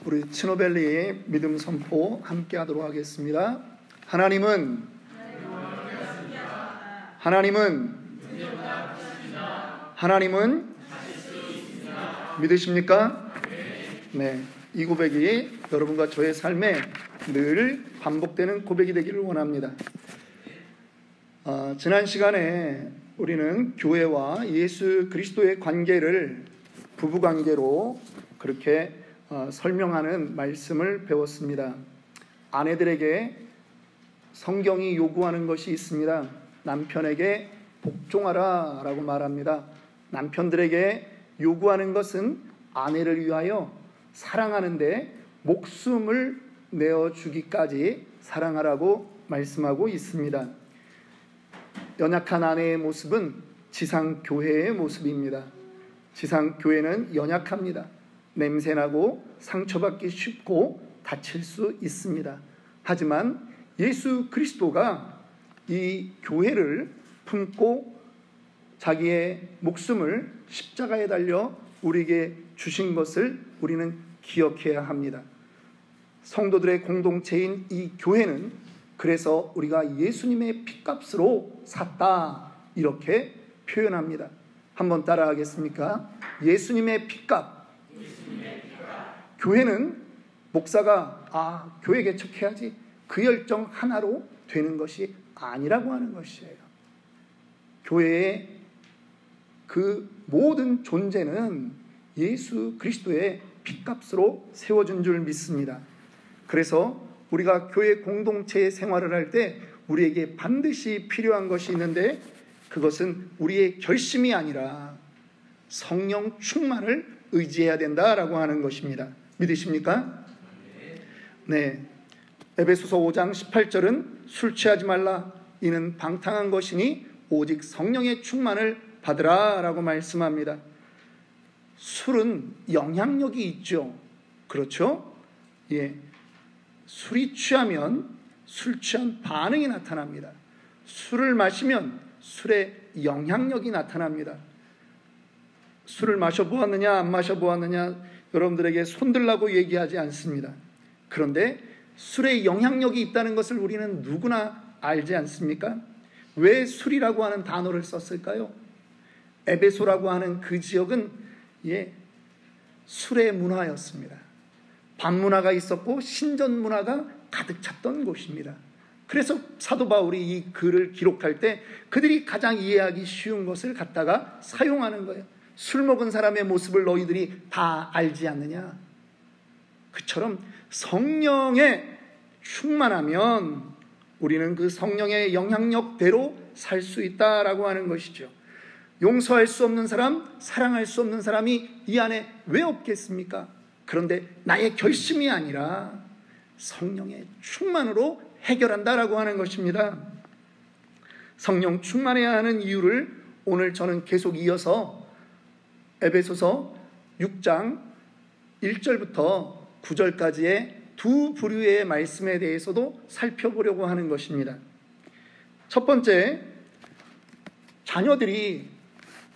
우리 치노벨리의 믿음 선포 함께 하도록 하겠습니다. 하나님은 믿으십니까? 네, 이 고백이 여러분과 저의 삶에 늘 반복되는 고백이 되기를 원합니다. 지난 시간에 우리는 교회와 예수 그리스도의 관계를 부부관계로 그렇게 설명하는 말씀을 배웠습니다. 아내들에게 성경이 요구하는 것이 있습니다. 남편에게 복종하라 라고 말합니다. 남편들에게 요구하는 것은 아내를 위하여 사랑하는데 목숨을 내어주기까지 사랑하라고 말씀하고 있습니다. 연약한 아내의 모습은 지상교회의 모습입니다. 지상교회는 연약합니다. 냄새나고 상처받기 쉽고 다칠 수 있습니다. 하지만 예수 그리스도가 이 교회를 품고 자기의 목숨을 십자가에 달려 우리에게 주신 것을 우리는 기억해야 합니다. 성도들의 공동체인 이 교회는 그래서 우리가 예수님의 피값으로 샀다 이렇게 표현합니다. 한번 따라하겠습니까? 예수님의 피값. 교회는 목사가 교회 개척해야지 그 열정 하나로 되는 것이 아니라고 하는 것이에요. 교회의 그 모든 존재는 예수 그리스도의 피값으로 세워준 줄 믿습니다. 그래서 우리가 교회 공동체의 생활을 할 때 우리에게 반드시 필요한 것이 있는데 그것은 우리의 결심이 아니라 성령 충만을 의지해야 된다라고 하는 것입니다. 믿으십니까? 네. 에베소서 5장 18절은 술 취하지 말라. 이는 방탕한 것이니 오직 성령의 충만을 받으라 라고 말씀합니다. 술은 영향력이 있죠. 그렇죠? 예. 술이 취하면 술 취한 반응이 나타납니다. 술을 마시면 술의 영향력이 나타납니다. 술을 마셔보았느냐 안 마셔보았느냐 여러분들에게 손들라고 얘기하지 않습니다. 그런데 술의 영향력이 있다는 것을 우리는 누구나 알지 않습니까? 왜 술이라고 하는 단어를 썼을까요? 에베소라고 하는 그 지역은 술의 문화였습니다. 밤문화가 있었고 신전문화가 가득 찼던 곳입니다. 그래서 사도 바울이 이 글을 기록할 때 그들이 가장 이해하기 쉬운 것을 갖다가 사용하는 거예요. 술 먹은 사람의 모습을 너희들이 다 알지 않느냐? 그처럼 성령에 충만하면 우리는 그 성령의 영향력대로 살 수 있다라고 하는 것이죠. 용서할 수 없는 사람, 사랑할 수 없는 사람이 이 안에 왜 없겠습니까? 그런데 나의 결심이 아니라 성령의 충만으로 해결한다라고 하는 것입니다. 성령 충만해야 하는 이유를 오늘 저는 계속 이어서 에베소서 6장 1절부터 9절까지의 두 부류의 말씀에 대해서도 살펴보려고 하는 것입니다. 첫 번째, 자녀들이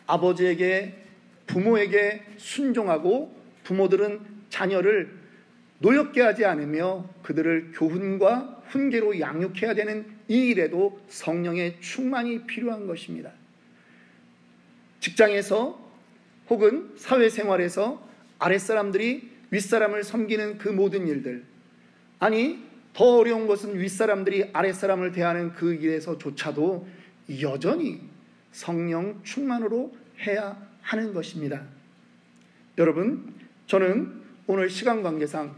아버지에게, 부모에게 순종하고 부모들은 자녀를 노엽게 하지 않으며 그들을 교훈과 훈계로 양육해야 되는 이 일에도 성령의 충만이 필요한 것입니다. 직장에서 혹은 사회생활에서 아랫사람들이 윗사람을 섬기는 그 모든 일들, 아니 더 어려운 것은 윗사람들이 아랫사람을 대하는 그 일에서조차도 여전히 성령 충만으로 해야 하는 것입니다. 여러분, 저는 오늘 시간 관계상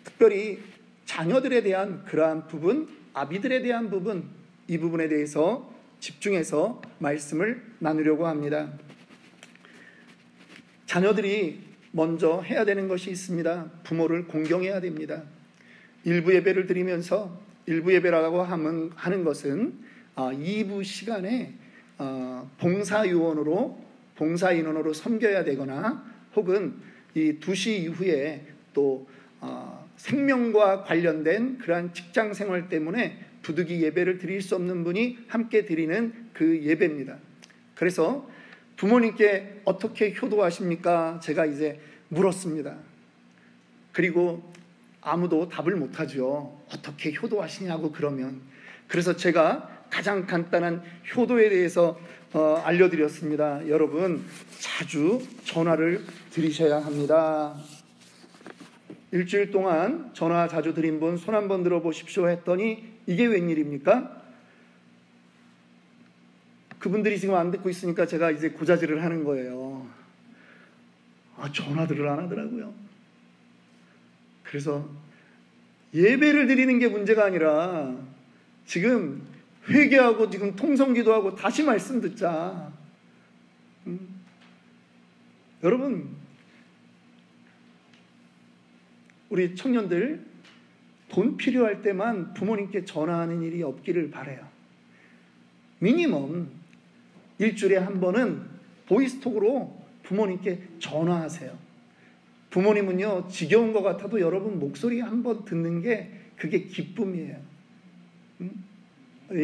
특별히 자녀들에 대한 그러한 부분, 아비들에 대한 부분, 이 부분에 대해서 집중해서 말씀을 나누려고 합니다. 자녀들이 먼저 해야 되는 것이 있습니다. 부모를 공경해야 됩니다. 일부 예배를 드리면서, 일부 예배라고 하는 것은 2부 시간에 봉사인원으로 섬겨야 되거나 혹은 이 2시 이후에 또 생명과 관련된 그러한 직장 생활 때문에 부득이 예배를 드릴 수 없는 분이 함께 드리는 그 예배입니다. 그래서 부모님께 어떻게 효도하십니까? 제가 이제 물었습니다. 그리고 아무도 답을 못하죠. 어떻게 효도하시냐고 그러면. 그래서 제가 가장 간단한 효도에 대해서 알려드렸습니다. 여러분, 자주 전화를 드리셔야 합니다. 일주일 동안 전화 자주 드린 분 손 한번 들어보십시오 했더니 이게 웬일입니까? 그분들이 지금 안 듣고 있으니까 제가 이제 고자질을 하는 거예요. 전화들을 안 하더라고요. 그래서 예배를 드리는 게 문제가 아니라 지금 회개하고 지금 통성기도하고 다시 말씀 듣자. 여러분, 우리 청년들 돈 필요할 때만 부모님께 전화하는 일이 없기를 바라요. 미니멈 일주일에 한 번은 보이스톡으로 부모님께 전화하세요. 부모님은요, 지겨운 것 같아도 여러분 목소리 한번 듣는 게 그게 기쁨이에요.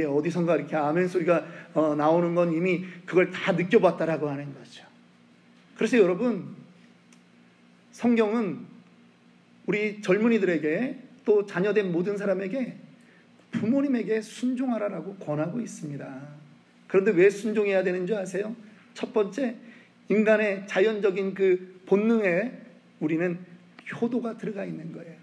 어디선가 이렇게 아멘 소리가 나오는 건 이미 그걸 다 느껴봤다라고 하는 거죠. 그래서 여러분, 성경은 우리 젊은이들에게 또 자녀된 모든 사람에게 부모님에게 순종하라라고 권하고 있습니다. 그런데 왜 순종해야 되는 줄 아세요? 첫 번째, 인간의 자연적인 그 본능에 우리는 효도가 들어가 있는 거예요.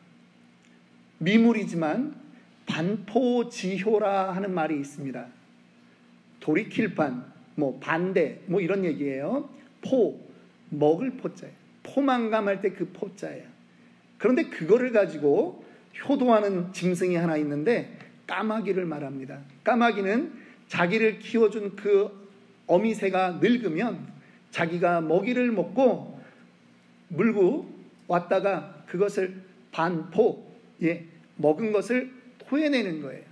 미물이지만 반포지효라 하는 말이 있습니다. 돌이킬 반, 반대, 이런 얘기예요. 포, 먹을 포자예요. 포만감할 때 그 포자예요. 그런데 그거를 가지고 효도하는 짐승이 하나 있는데 까마귀를 말합니다. 까마귀는 자기를 키워준 그 어미새가 늙으면 자기가 먹이를 먹고 물고 왔다가 그것을 먹은 것을 토해내는 거예요.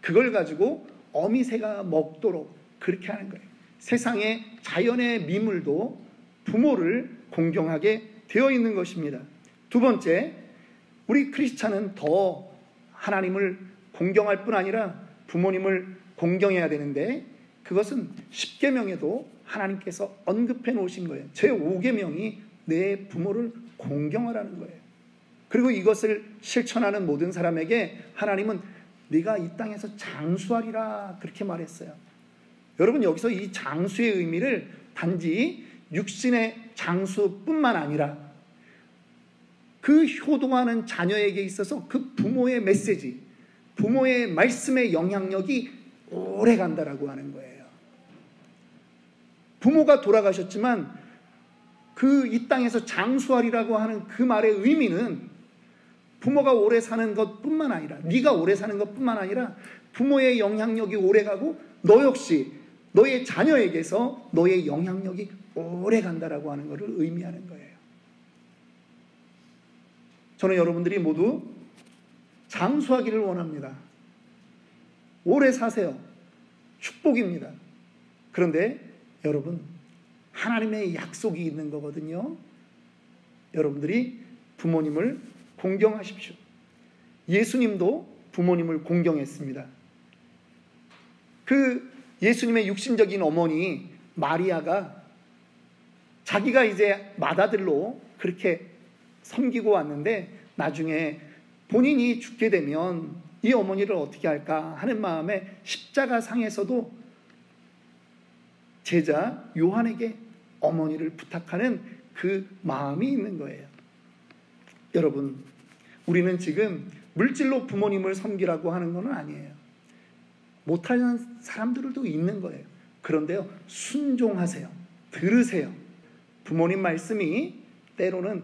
그걸 가지고 어미새가 먹도록 그렇게 하는 거예요. 세상의 자연의 미물도 부모를 공경하게 되어 있는 것입니다. 두 번째, 우리 크리스찬은 더 하나님을 공경할 뿐 아니라 부모님을 공경해야 되는데 그것은 10계명에도 하나님께서 언급해 놓으신 거예요. 제5계명이 내 부모를 공경하라는 거예요. 그리고 이것을 실천하는 모든 사람에게 하나님은 네가 이 땅에서 장수하리라 그렇게 말했어요. 여러분, 여기서 이 장수의 의미를 단지 육신의 장수뿐만 아니라 그 효도하는 자녀에게 있어서 그 부모의 메시지, 부모의 말씀의 영향력이 오래 간다라고 하는 거예요. 부모가 돌아가셨지만 그 이 땅에서 장수하리라고 하는 그 말의 의미는 부모가 오래 사는 것뿐만 아니라, 네가 오래 사는 것뿐만 아니라 부모의 영향력이 오래 가고 너 역시 너의 자녀에게서 너의 영향력이 오래 간다라고 하는 것을 의미하는 거예요. 저는 여러분들이 모두 장수하기를 원합니다. 오래 사세요. 축복입니다. 그런데 여러분, 하나님의 약속이 있는 거거든요. 여러분들이 부모님을 공경하십시오. 예수님도 부모님을 공경했습니다. 그 예수님의 육신적인 어머니 마리아가 자기가 이제 맏아들로 그렇게 섬기고 왔는데 나중에 본인이 죽게 되면 이 어머니를 어떻게 할까 하는 마음에 십자가상에서도 제자 요한에게 어머니를 부탁하는 그 마음이 있는 거예요. 여러분, 우리는 지금 물질로 부모님을 섬기라고 하는 건 아니에요. 못하는 사람들도 있는 거예요. 그런데요, 순종하세요. 들으세요. 부모님 말씀이 때로는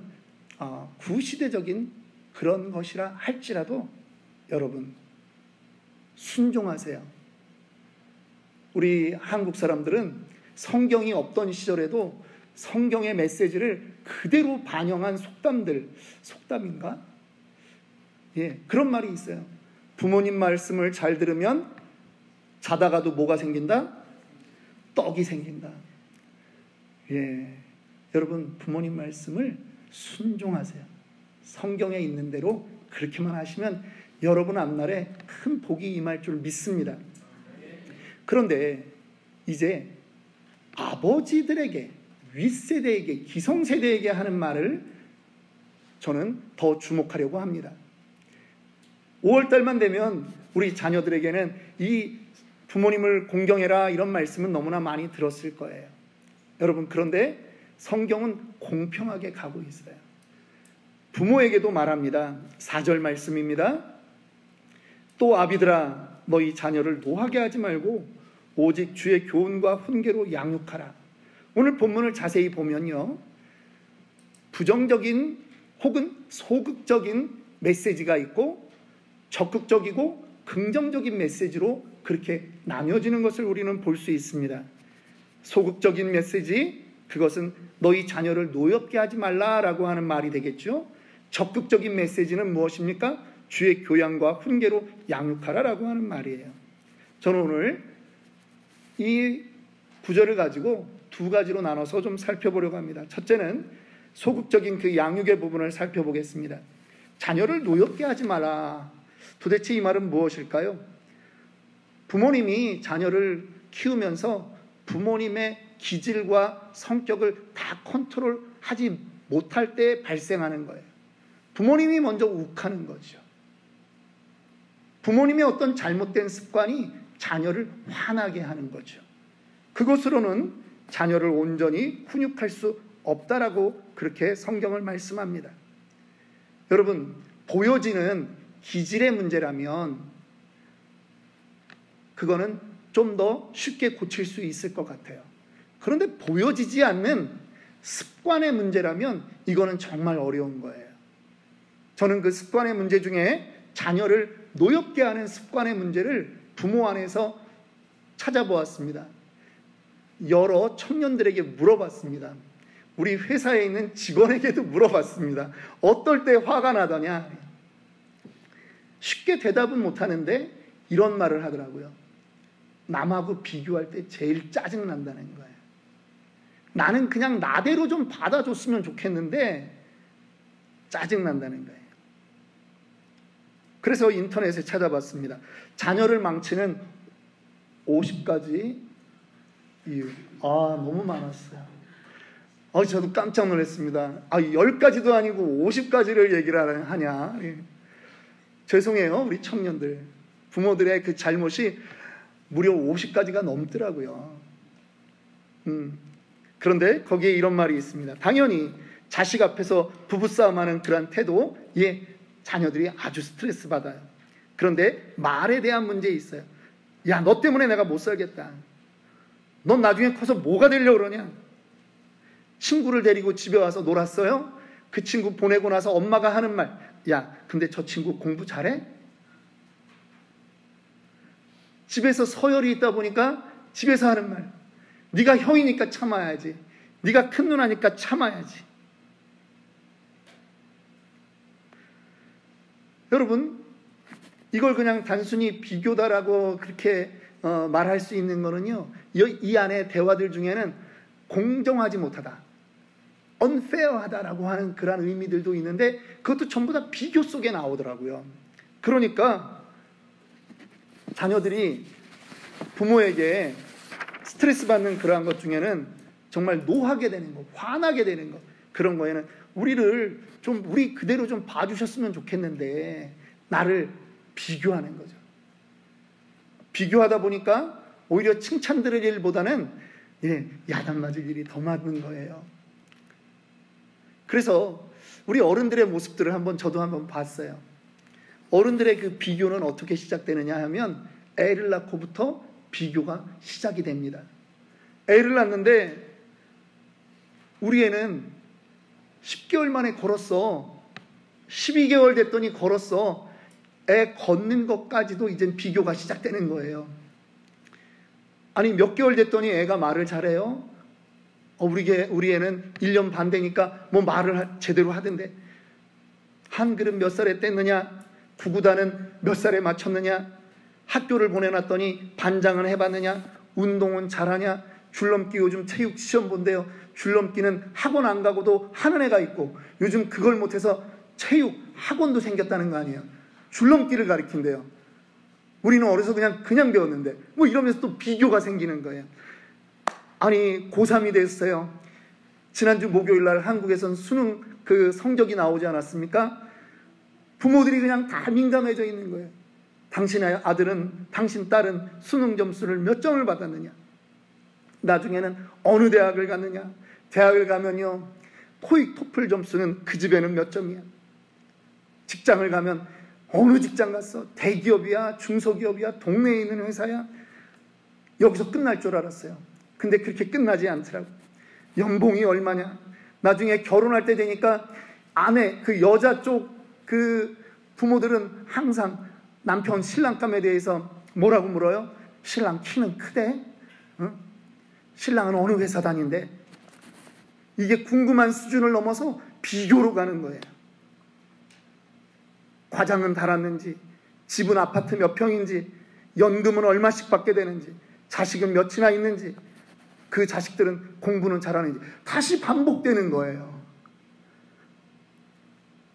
구시대적인 그런 것이라 할지라도 여러분, 순종하세요. 우리 한국 사람들은 성경이 없던 시절에도 성경의 메시지를 그대로 반영한 속담인가? 그런 말이 있어요. 부모님 말씀을 잘 들으면 자다가도 뭐가 생긴다? 떡이 생긴다. 여러분, 부모님 말씀을 순종하세요. 성경에 있는 대로 그렇게만 하시면 여러분 앞날에 큰 복이 임할 줄 믿습니다. 그런데 이제 아버지들에게, 윗세대에게, 기성세대에게 하는 말을 저는 더 주목하려고 합니다. 5월달만 되면 우리 자녀들에게는 이 부모님을 공경해라 이런 말씀은 너무나 많이 들었을 거예요. 여러분, 그런데 성경은 공평하게 가고 있어요. 부모에게도 말합니다. 4절 말씀입니다. 또 아비들아, 너희 자녀를 노하게 하지 말고 오직 주의 교훈과 훈계로 양육하라. 오늘 본문을 자세히 보면요, 부정적인 혹은 소극적인 메시지가 있고 적극적이고 긍정적인 메시지로 그렇게 나뉘어지는 것을 우리는 볼 수 있습니다. 소극적인 메시지, 그것은 너희 자녀를 노엽게 하지 말라라고 하는 말이 되겠죠. 적극적인 메시지는 무엇입니까? 주의 교양과 훈계로 양육하라라고 하는 말이에요. 저는 오늘 이 구절을 가지고 두 가지로 나눠서 좀 살펴보려고 합니다. 첫째는 소극적인 그 양육의 부분을 살펴보겠습니다. 자녀를 노엽게 하지 마라. 도대체 이 말은 무엇일까요? 부모님이 자녀를 키우면서 부모님의 기질과 성격을 다 컨트롤하지 못할 때 발생하는 거예요. 부모님이 먼저 욱하는 거죠. 부모님의 어떤 잘못된 습관이 자녀를 화나게 하는 거죠. 그것으로는 자녀를 온전히 훈육할 수 없다라고 그렇게 성경을 말씀합니다. 여러분, 보여지는 기질의 문제라면 그거는 좀 더 쉽게 고칠 수 있을 것 같아요. 그런데 보여지지 않는 습관의 문제라면 이거는 정말 어려운 거예요. 저는 그 습관의 문제 중에 자녀를 노엽게 하는 습관의 문제를 부모 안에서 찾아보았습니다. 여러 청년들에게 물어봤습니다. 우리 회사에 있는 직원에게도 물어봤습니다. 어떨 때 화가 나더냐? 쉽게 대답은 못하는데 이런 말을 하더라고요. 남하고 비교할 때 제일 짜증난다는 거예요. 나는 그냥 나대로 좀 받아줬으면 좋겠는데 짜증난다는 거예요. 그래서 인터넷에 찾아봤습니다. 자녀를 망치는 50가지 이유. 너무 많았어요. 저도 깜짝 놀랐습니다. 10가지도 아니고 50가지를 얘기를 하냐. 죄송해요, 우리 청년들. 부모들의 그 잘못이 무려 50가지가 넘더라고요. 그런데 거기에 이런 말이 있습니다. 당연히 자식 앞에서 부부싸움하는 그런 태도에 자녀들이 아주 스트레스 받아요. 그런데 말에 대한 문제 있어요. 야, 너 때문에 내가 못 살겠다. 넌 나중에 커서 뭐가 되려고 그러냐? 친구를 데리고 집에 와서 놀았어요? 그 친구 보내고 나서 엄마가 하는 말, 야, 근데 저 친구 공부 잘해? 집에서 서열이 있다 보니까 집에서 하는 말, 네가 형이니까 참아야지, 네가 큰 누나니까 참아야지. 여러분, 이걸 그냥 단순히 비교다라고 그렇게 말할 수 있는 거는요, 이 안에 대화들 중에는 공정하지 못하다, unfair하다라고 하는 그런 의미들도 있는데 그것도 전부 다 비교 속에 나오더라고요. 그러니까 자녀들이 부모에게 스트레스 받는 그러한 것 중에는 정말 노하게 되는 것, 화나게 되는 것, 그런 거에는 우리를 좀 우리 그대로 좀 봐주셨으면 좋겠는데 나를 비교하는 거죠. 비교하다 보니까 오히려 칭찬 들을 일보다는 야단 맞을 일이 더 많은 거예요. 그래서 우리 어른들의 모습들을 저도 한번 봤어요. 어른들의 그 비교는 어떻게 시작되느냐 하면 애를 낳고부터 비교가 시작이 됩니다. 애를 낳는데 우리 애는 10개월 만에 걸었어. 12개월 됐더니 걸었어. 애 걷는 것까지도 이젠 비교가 시작되는 거예요. 아니, 몇 개월 됐더니 애가 말을 잘해요. 우리 애는 1년 반 되니까 뭐 말을 제대로 하던데, 한글은 몇 살에 뗐느냐, 구구단은 몇 살에 맞췄느냐, 학교를 보내놨더니 반장은 해봤느냐, 운동은 잘하냐, 줄넘기 요즘 체육 시험 본대요. 줄넘기는 학원 안 가고도 하는 애가 있고 요즘 그걸 못해서 체육 학원도 생겼다는 거 아니에요. 줄넘기를 가르친대요. 우리는 어려서 그냥 배웠는데 뭐 이러면서 또 비교가 생기는 거예요. 아니, 고3이 됐어요. 지난주 목요일 날 한국에선 수능 그 성적이 나오지 않았습니까? 부모들이 그냥 다 민감해져 있는 거예요. 당신의 아들은, 당신 딸은 수능 점수를 몇 점을 받았느냐? 나중에는 어느 대학을 갔느냐? 대학을 가면요, 토익, 토플 점수는 그 집에는 몇 점이야? 직장을 가면 어느 직장 갔어? 대기업이야? 중소기업이야? 동네에 있는 회사야? 여기서 끝날 줄 알았어요. 근데 그렇게 끝나지 않더라고. 연봉이 얼마냐? 나중에 결혼할 때 되니까 아내, 그 여자 쪽 그 부모들은 항상 남편 신랑감에 대해서 뭐라고 물어요? 신랑 키는 크대? 응? 신랑은 어느 회사 다닌대? 이게 궁금한 수준을 넘어서 비교로 가는 거예요. 과장은 달았는지, 집은 아파트 몇 평인지, 연금은 얼마씩 받게 되는지, 자식은 몇이나 있는지, 그 자식들은 공부는 잘하는지 다시 반복되는 거예요.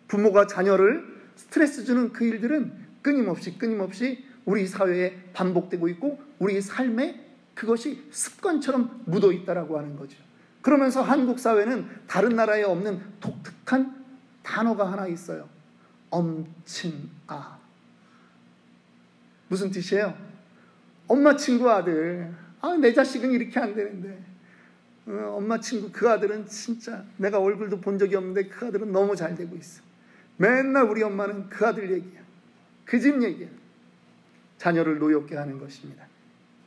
부모가 자녀를 스트레스 주는 그 일들은 끊임없이 우리 사회에 반복되고 있고 우리 삶에 그것이 습관처럼 묻어 있다라고 하는 거죠. 그러면서 한국 사회는 다른 나라에 없는 독특한 단어가 하나 있어요. 엄친아. 무슨 뜻이에요? 엄마 친구 아들. 내 자식은 이렇게 안 되는데. 엄마 친구 그 아들은 진짜 내가 얼굴도 본 적이 없는데 그 아들은 너무 잘 되고 있어. 맨날 우리 엄마는 그 아들 얘기야. 그 집 얘기야. 자녀를 노엽게 하는 것입니다.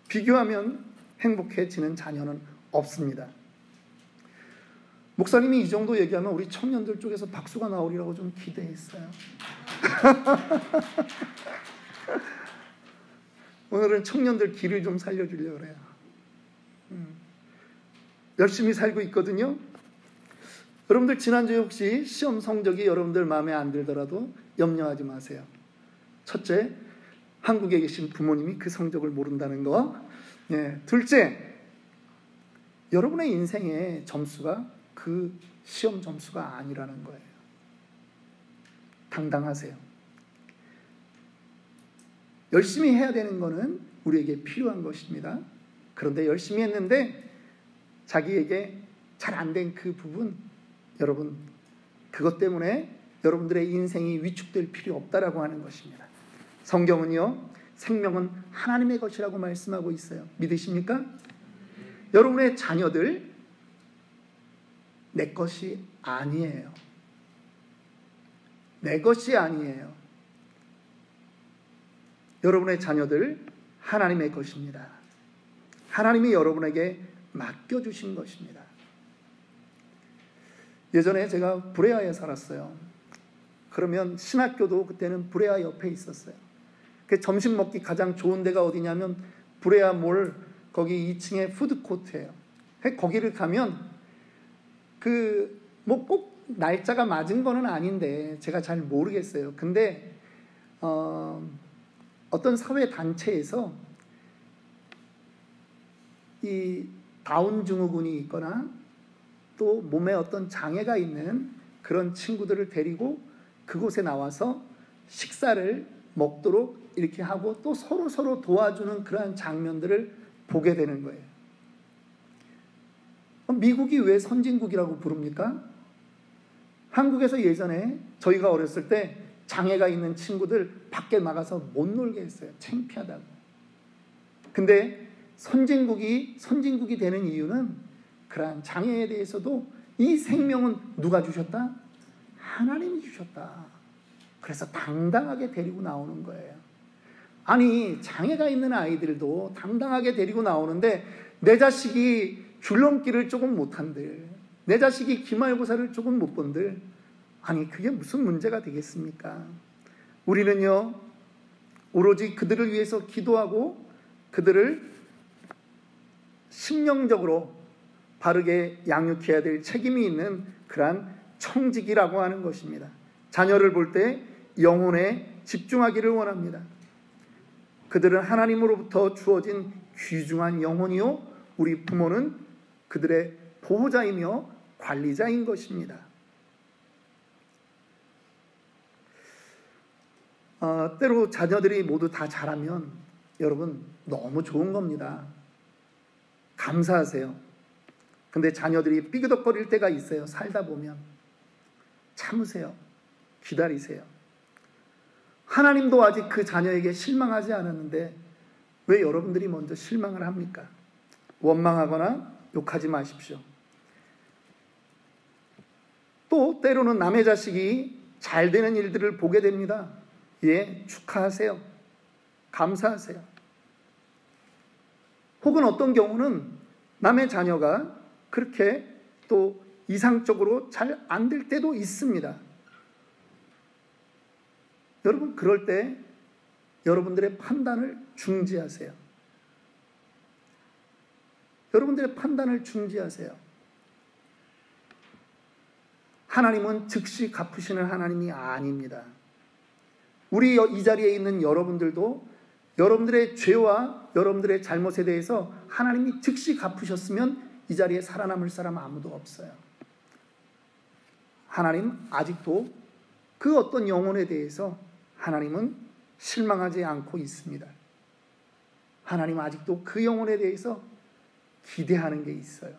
비교하면 행복해지는 자녀는 없습니다. 목사님이 이 정도 얘기하면 우리 청년들 쪽에서 박수가 나오리라고 좀 기대했어요. 오늘은 청년들 길을 좀 살려주려고 그래요. 열심히 살고 있거든요. 여러분들 지난주에 혹시 시험 성적이 여러분들 마음에 안 들더라도 염려하지 마세요. 첫째, 한국에 계신 부모님이 그 성적을 모른다는 거. 둘째, 여러분의 인생의 점수가 그 시험 점수가 아니라는 거예요. 당당하세요. 열심히 해야 되는 거는 우리에게 필요한 것입니다. 그런데 열심히 했는데 자기에게 잘 안 된 그 부분, 여러분, 그것 때문에 여러분들의 인생이 위축될 필요 없다라고 하는 것입니다. 성경은요, 생명은 하나님의 것이라고 말씀하고 있어요. 믿으십니까? 여러분의 자녀들 내 것이 아니에요. 내 것이 아니에요. 여러분의 자녀들 하나님의 것입니다. 하나님이 여러분에게 맡겨주신 것입니다. 예전에 제가 브레아에 살았어요. 그러면 신학교도 그때는 브레아 옆에 있었어요. 그 점심 먹기 가장 좋은 데가 어디냐면 브레아 몰 거기 2층에 푸드코트예요. 거기를 가면 그 뭐 꼭 날짜가 맞은 거는 아닌데 제가 잘 모르겠어요. 근데 어떤 사회 단체에서 이 다운 증후군이 있거나 또 몸에 어떤 장애가 있는 그런 친구들을 데리고 그곳에 나와서 식사를 먹도록 이렇게 하고 또 서로 도와주는 그러한 장면들을 보게 되는 거예요. 미국이 왜 선진국이라고 부릅니까? 한국에서 예전에 저희가 어렸을 때 장애가 있는 친구들 밖에 나가서 못 놀게 했어요. 창피하다고. 근데 선진국이 되는 이유는 그러한 장애에 대해서도 이 생명은 누가 주셨다? 하나님이 주셨다. 그래서 당당하게 데리고 나오는 거예요. 아니, 장애가 있는 아이들도 당당하게 데리고 나오는데 내 자식이 줄넘기를 조금 못한들, 내 자식이 기말고사를 조금 못 본들, 아니 그게 무슨 문제가 되겠습니까? 우리는요, 오로지 그들을 위해서 기도하고 그들을 심령적으로 바르게 양육해야 될 책임이 있는 그러한 청직이라고 하는 것입니다. 자녀를 볼 때 영혼에 집중하기를 원합니다. 그들은 하나님으로부터 주어진 귀중한 영혼이요, 우리 부모는 그들의 보호자이며 관리자인 것입니다. 때로 자녀들이 모두 다 잘하면 여러분 너무 좋은 겁니다. 감사하세요. 근데 자녀들이 삐그덕거릴 때가 있어요. 살다 보면. 참으세요. 기다리세요. 하나님도 아직 그 자녀에게 실망하지 않았는데 왜 여러분들이 먼저 실망을 합니까? 원망하거나 욕하지 마십시오. 또 때로는 남의 자식이 잘 되는 일들을 보게 됩니다. 예, 축하하세요. 감사하세요. 혹은 어떤 경우는 남의 자녀가 그렇게 또 이상적으로 잘 안 될 때도 있습니다. 여러분, 그럴 때 여러분들의 판단을 중지하세요. 여러분들의 판단을 중지하세요. 하나님은 즉시 갚으시는 하나님이 아닙니다. 우리 이 자리에 있는 여러분들도 여러분들의 죄와 여러분들의 잘못에 대해서 하나님이 즉시 갚으셨으면 이 자리에 살아남을 사람 아무도 없어요. 하나님 아직도 그 어떤 영혼에 대해서 하나님은 실망하지 않고 있습니다. 하나님 아직도 그 영혼에 대해서 기대하는 게 있어요.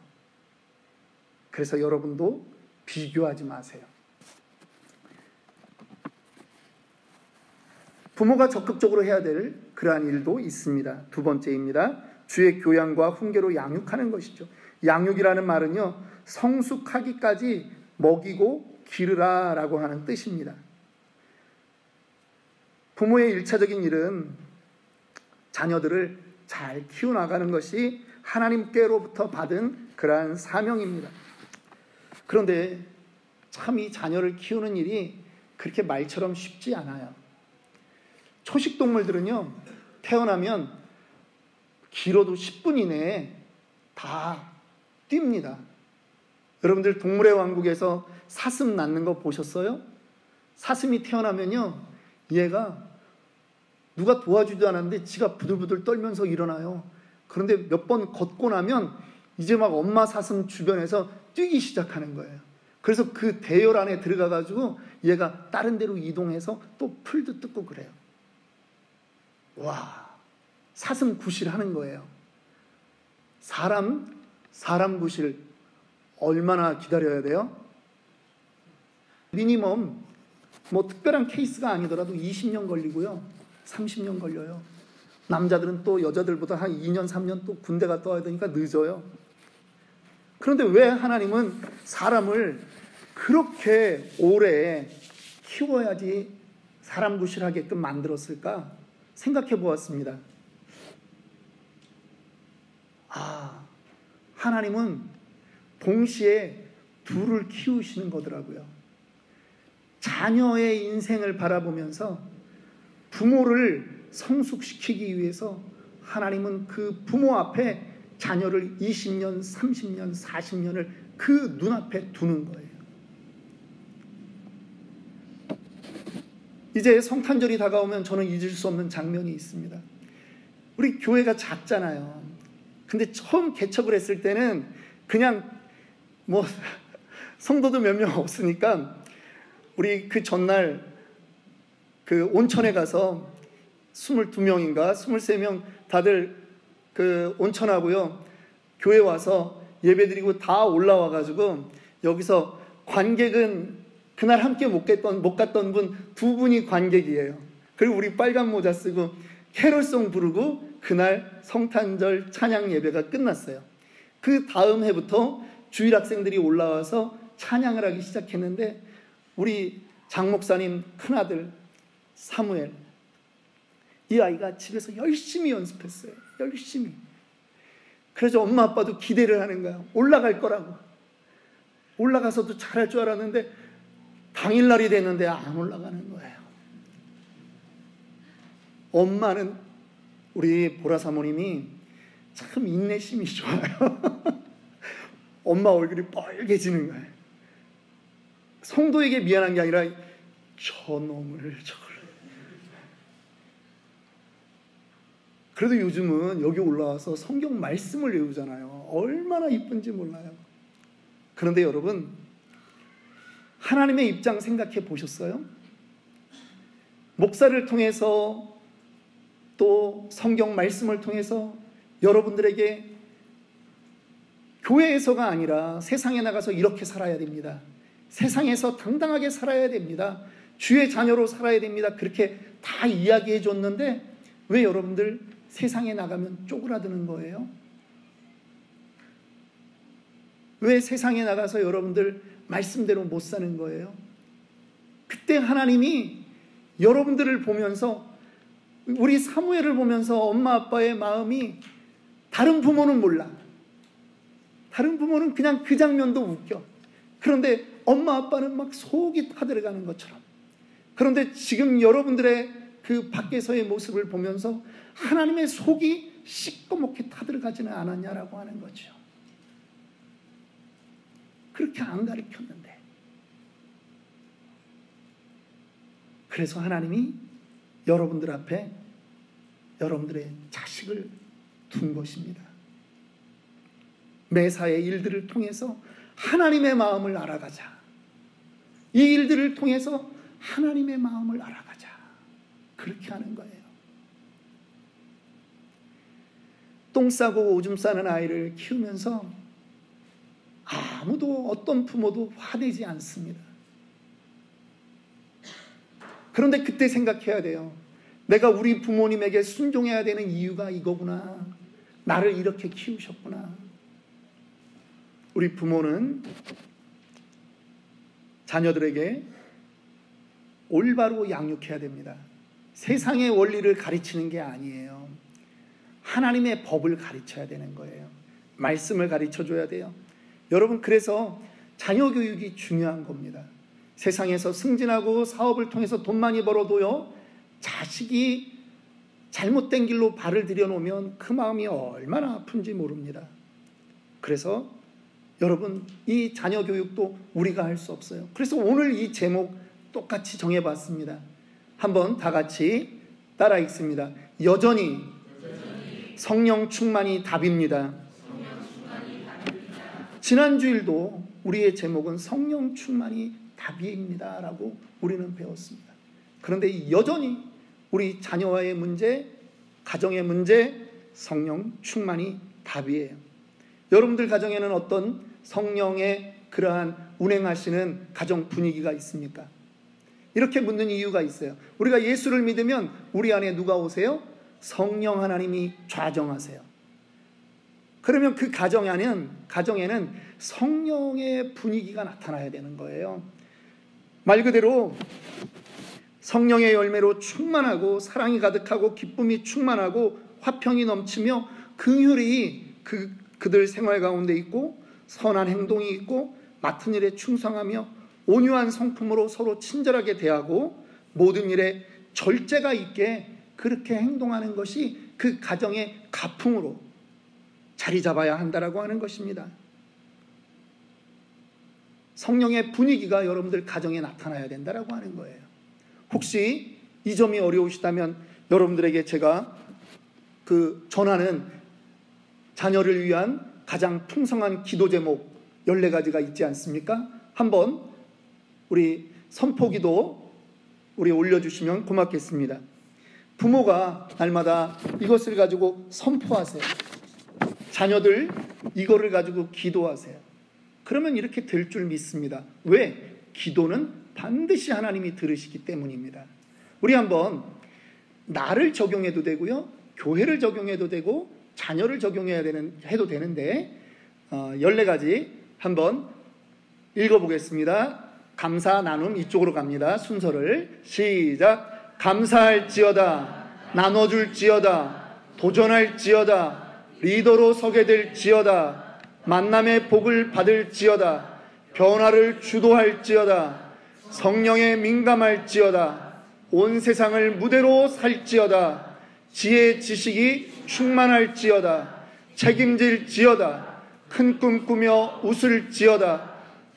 그래서 여러분도 비교하지 마세요. 부모가 적극적으로 해야 될 그러한 일도 있습니다. 두 번째입니다. 주의 교양과 훈계로 양육하는 것이죠. 양육이라는 말은요, 성숙하기까지 먹이고 기르라 라고 하는 뜻입니다. 부모의 일차적인 일은 자녀들을 잘 키워나가는 것이 하나님께로부터 받은 그러한 사명입니다. 그런데 참 이 자녀를 키우는 일이 그렇게 말처럼 쉽지 않아요. 초식동물들은요, 태어나면 길어도 10분 이내에 다 뜁니다. 여러분들 동물의 왕국에서 사슴 낳는 거 보셨어요? 사슴이 태어나면요, 얘가 누가 도와주지도 않았는데 지가 부들부들 떨면서 일어나요. 그런데 몇 번 걷고 나면 이제 막 엄마 사슴 주변에서 뛰기 시작하는 거예요. 그래서 그 대열 안에 들어가가지고 얘가 다른 데로 이동해서 또 풀도 뜯고 그래요. 와, 사슴 구실하는 거예요. 사람 구실 얼마나 기다려야 돼요? 미니멈 뭐 특별한 케이스가 아니더라도 20년 걸리고요, 30년 걸려요. 남자들은 또 여자들보다 한 2년 3년 또 군대 갔다 와야 되니까 늦어요. 그런데 왜 하나님은 사람을 그렇게 오래 키워야지 사람 구실하게끔 만들었을까 생각해 보았습니다. 하나님은 동시에 둘을 키우시는 거더라고요. 자녀의 인생을 바라보면서 부모를 성숙시키기 위해서 하나님은 그 부모 앞에 자녀를 20년, 30년, 40년을 그 눈앞에 두는 거예요. 이제 성탄절이 다가오면 저는 잊을 수 없는 장면이 있습니다. 우리 교회가 작잖아요. 근데 처음 개척을 했을 때는 그냥 뭐 성도도 몇 명 없으니까 우리 그 전날 그 온천에 가서 22명인가 23명 다들 그 온천하고요, 교회 와서 예배드리고 다 올라와가지고 여기서 관객은 그날 함께 못 갔던 분 2분이 관객이에요. 그리고 우리 빨간 모자 쓰고 캐롤송 부르고 그날 성탄절 찬양 예배가 끝났어요. 그 다음 해부터 주일 학생들이 올라와서 찬양을 하기 시작했는데 우리 장 목사님 큰아들 사무엘, 이 아이가 집에서 열심히 연습했어요. 열심히. 그래서 엄마 아빠도 기대를 하는 거야. 올라갈 거라고. 올라가서도 잘할 줄 알았는데 당일날이 됐는데 안 올라가는 거예요. 엄마는 우리 보라 사모님이 참 인내심이 좋아요. 엄마 얼굴이 빨개지는 거예요. 성도에게 미안한 게 아니라 저놈을 저걸. 그래도 요즘은 여기 올라와서 성경 말씀을 외우잖아요. 얼마나 이쁜지 몰라요. 그런데 여러분, 하나님의 입장 생각해 보셨어요? 목사를 통해서 또 성경 말씀을 통해서 여러분들에게 교회에서가 아니라 세상에 나가서 이렇게 살아야 됩니다, 세상에서 당당하게 살아야 됩니다. 주의 자녀로 살아야 됩니다. 그렇게 다 이야기해 줬는데 왜 여러분들 세상에 나가면 쪼그라드는 거예요? 왜 세상에 나가서 여러분들 말씀대로 못 사는 거예요? 그때 하나님이 여러분들을 보면서, 우리 사무엘을 보면서 엄마 아빠의 마음이, 다른 부모는 몰라. 다른 부모는 그냥 그 장면도 웃겨. 그런데 엄마 아빠는 막 속이 타들어가는 것처럼. 그런데 지금 여러분들의 그 밖에서의 모습을 보면서 하나님의 속이 시꺼멓게 타들어가지는 않았냐라고 하는 거죠. 그렇게 안 가르쳤는데. 그래서 하나님이 여러분들 앞에 여러분들의 자식을 둔 것입니다. 매사의 일들을 통해서 하나님의 마음을 알아가자. 이 일들을 통해서 하나님의 마음을 알아가자. 그렇게 하는 거예요. 똥 싸고 오줌 싸는 아이를 키우면서 아무도, 어떤 부모도 화내지 않습니다. 그런데 그때 생각해야 돼요. 내가 우리 부모님에게 순종해야 되는 이유가 이거구나. 나를 이렇게 키우셨구나. 우리 부모는 자녀들에게 올바로 양육해야 됩니다. 세상의 원리를 가르치는 게 아니에요. 하나님의 법을 가르쳐야 되는 거예요. 말씀을 가르쳐줘야 돼요. 여러분, 그래서 자녀 교육이 중요한 겁니다. 세상에서 승진하고 사업을 통해서 돈 많이 벌어도요, 자식이 잘못된 길로 발을 들여놓으면 그 마음이 얼마나 아픈지 모릅니다. 그래서 여러분, 이 자녀 교육도 우리가 할 수 없어요. 그래서 오늘 이 제목 똑같이 정해봤습니다. 한번 다 같이 따라 읽습니다. 여전히 성령 충만이 답입니다. 지난주일도 우리의 제목은 성령 충만이 답입니다 라고 우리는 배웠습니다. 그런데 여전히 우리 자녀와의 문제, 가정의 문제, 성령 충만이 답이에요. 여러분들 가정에는 어떤 성령의 그러한 운행하시는 가정 분위기가 있습니까? 이렇게 묻는 이유가 있어요. 우리가 예수를 믿으면 우리 안에 누가 오세요? 성령 하나님이 좌정하세요. 그러면 그 가정에는 성령의 분위기가 나타나야 되는 거예요. 말 그대로 성령의 열매로 충만하고 사랑이 가득하고 기쁨이 충만하고 화평이 넘치며 긍휼이 그들 생활 가운데 있고 선한 행동이 있고 맡은 일에 충성하며 온유한 성품으로 서로 친절하게 대하고 모든 일에 절제가 있게 그렇게 행동하는 것이 그 가정의 가풍으로 자리 잡아야 한다라고 하는 것입니다. 성령의 분위기가 여러분들 가정에 나타나야 된다라고 하는 거예요. 혹시 이 점이 어려우시다면 여러분들에게 제가 전하는 자녀를 위한 가장 풍성한 기도 제목 14가지가 있지 않습니까? 한번 우리 선포기도 우리 올려주시면 고맙겠습니다. 부모가 날마다 이것을 가지고 선포하세요. 자녀들 이거를 가지고 기도하세요. 그러면 이렇게 될 줄 믿습니다. 왜? 기도는 반드시 하나님이 들으시기 때문입니다. 우리 한번 나를 적용해도 되고요, 교회를 적용해도 되고 자녀를 해도 되는데 14가지 한번 읽어보겠습니다. 감사 나눔 이쪽으로 갑니다. 순서를 시작. 감사할지어다, 나눠줄지어다, 도전할지어다, 리더로 서게 될지어다, 만남의 복을 받을지어다, 변화를 주도할지어다, 성령에 민감할지어다, 온 세상을 무대로 살지어다, 지혜 지식이 충만할지어다, 책임질지어다, 큰 꿈 꾸며 웃을지어다,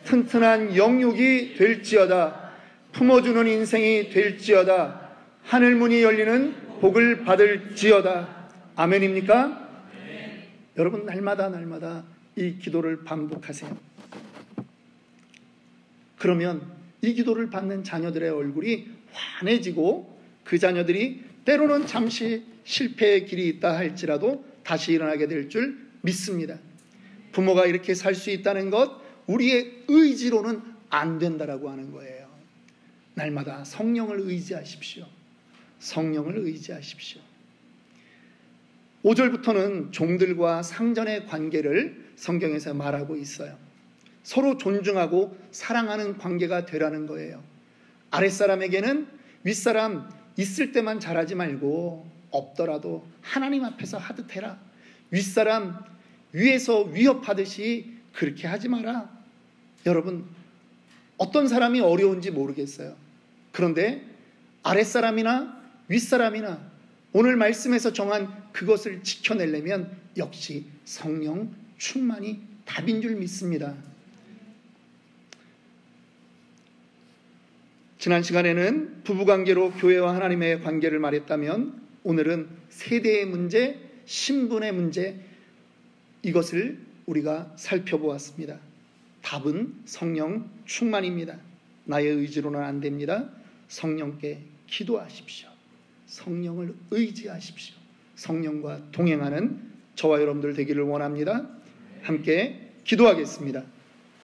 튼튼한 영육이 될지어다, 품어주는 인생이 될지어다, 하늘문이 열리는 복을 받을지어다. 아멘입니까? 네. 여러분 날마다 이 기도를 반복하세요. 그러면 이 기도를 받는 자녀들의 얼굴이 환해지고 그 자녀들이 때로는 잠시 실패의 길이 있다 할지라도 다시 일어나게 될 줄 믿습니다. 부모가 이렇게 살 수 있다는 것, 우리의 의지로는 안 된다라고 하는 거예요. 날마다 성령을 의지하십시오. 성령을 의지하십시오. 5절부터는 종들과 상전의 관계를 성경에서 말하고 있어요. 서로 존중하고 사랑하는 관계가 되라는 거예요. 아랫사람에게는 윗사람 있을 때만 잘하지 말고 없더라도 하나님 앞에서 하듯 해라. 윗사람 위에서 위협하듯이 그렇게 하지 마라. 여러분, 어떤 사람이 어려운지 모르겠어요. 그런데 아랫사람이나 윗사람이나 오늘 말씀에서 정한 그것을 지켜내려면 역시 성령 충만이 답인 줄 믿습니다. 지난 시간에는 부부관계로 교회와 하나님의 관계를 말했다면 오늘은 세대의 문제, 신분의 문제, 이것을 우리가 살펴보았습니다. 답은 성령 충만입니다. 나의 의지로는 안 됩니다. 성령께 기도하십시오. 성령을 의지하십시오. 성령과 동행하는 저와 여러분들 되기를 원합니다. 함께 기도하겠습니다.